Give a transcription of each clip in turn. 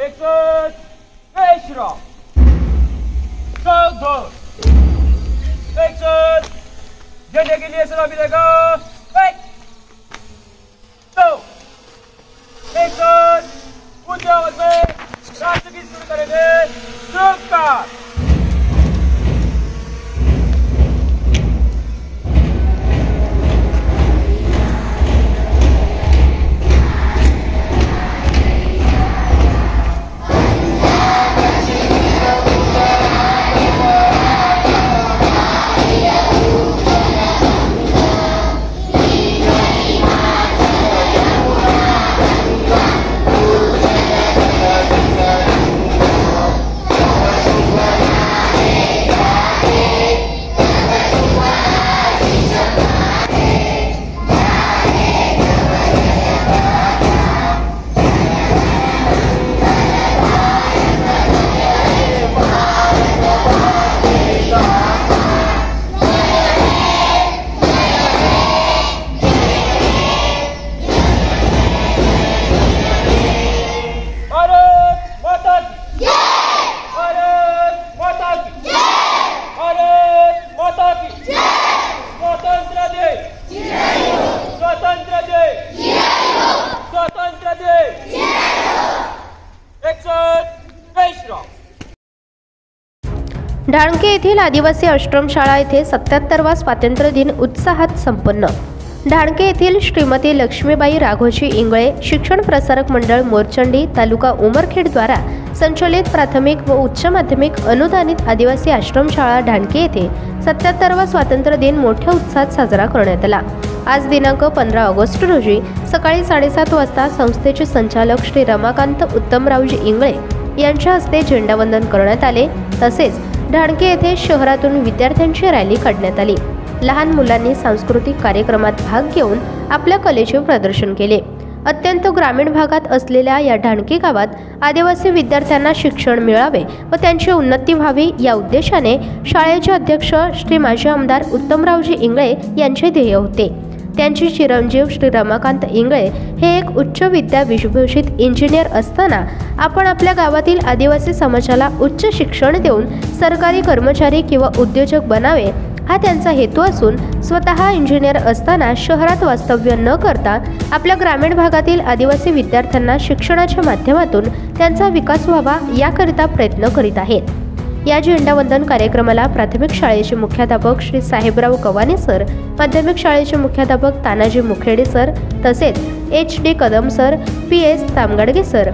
एकच पेशरा चौधो एकच झंडे के लिए सलामी देगा तो एकच ऊंचे आवाज में राष्ट्रगीत शुरू करेंगे। नमस्कार। ढाणके येथील आदिवासी आश्रमशाळा येथे 77वा स्वातंत्र्य दिन उत्साहात संपन्न। ढाणके येथील श्रीमती लक्ष्मीबाई राघोजी इंगळे शिक्षण प्रसारक मंडळ मोरचंडी तालुका उमरखेड द्वारा संचलित प्राथमिक व उच्च माध्यमिक अनुदानित आदिवासी आश्रमशाळा ढाणके येथे 77वा स्वातंत्र्य दिन मोठ्या उत्साहात साजरा करण्यात आला। आज दिनांक 15 ऑगस्ट रोजी सकाळी 7:30 वाजता संस्थेचे संचालक श्री रमाकांत उत्तमरावजी इंगळे यांच्या हस्ते झेंडावंदन करण्यात आले। तसेच ढाणके येथे शहरातून विद्यार्थ्यांची रॅली काढण्यात आली। लहान मुलांनी सांस्कृतिक कार्यक्रमात भाग घेऊन आपल्या कलेचे प्रदर्शन केले। अत्यंत ग्रामीण भागात असलेल्या या ढाणके गावात आदिवासी विद्यार्थ्यांना शिक्षण मिळावे व त्यांची उन्नती व्हावी या उद्देशाने शाळेचे अध्यक्ष श्री माजी आमदार उत्तमरावजी इंगळे यांचे ध्येय होते। त्यांची चिरंजीव श्री रमाकांत इंगळे हे एक उच्च विद्या विभूषित इंजिनियर असताना आपण आपल्या गावातील आदिवासी समाजाला उच्च शिक्षण देऊन सरकारी कर्मचारी किंवा उद्योजक बनावे हा त्यांचा हेतू असून स्वतः इंजिनियर असताना शहरात वास्तव्य न करता आपल्या ग्रामीण भागातील आदिवासी विद्यार्थ्यांना शिक्षणाच्या माध्यमातून त्यांचा विकास व्हावा याकरिता प्रयत्न करीत आहेत। या झेंडावंदन कार्यक्रमाला प्राथमिक शाळेचे मुख्याध्यापक श्री साहेबराव कवाने सर, माध्यमिक शाळेचे मुख्याध्यापक तानाजी मुखेडे सर, तसेच HD Kadam sir, PS Tamgadge sir,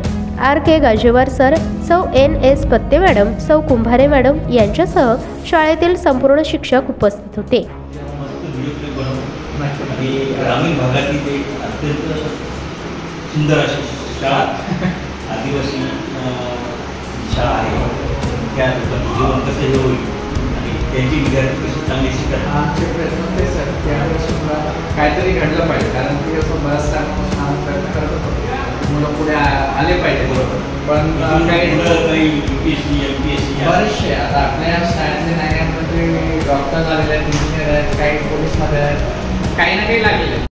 RK Gajewar sir, सौ NS पत्ते मॅडम, सौ कुंभारे मॅडम यांच्यासह शाळेतील संपूर्ण शिक्षक उपस्थित होते। ग्रामीण भागातील अत्यंत सुंदर अशी शाळा आदिवासी शाळा आहे। त्या जीवन कसं होईल आणि त्यांची विद्यार्थी कशी चांगली शिकतात आमचे प्रयत्न ते सर त्यावेळेस काहीतरी घडलं पाहिजे, कारण की असं बराचसा प्रयत्न करत होतो मुलं पुढे आले पाहिजे। बरोबर, पण काही UPSC MPSC बरेचसे आता आपल्या शाळेतले नायकांमध्ये डॉक्टर झालेले आहेत, इंजिनियर आहेत, काही पोलीसमध्ये आहेत, काही ना काही लागलेले आहेत।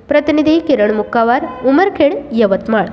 प्रतिनिधी किरण मुक्कावार, उमरखेड, यवतमाळ।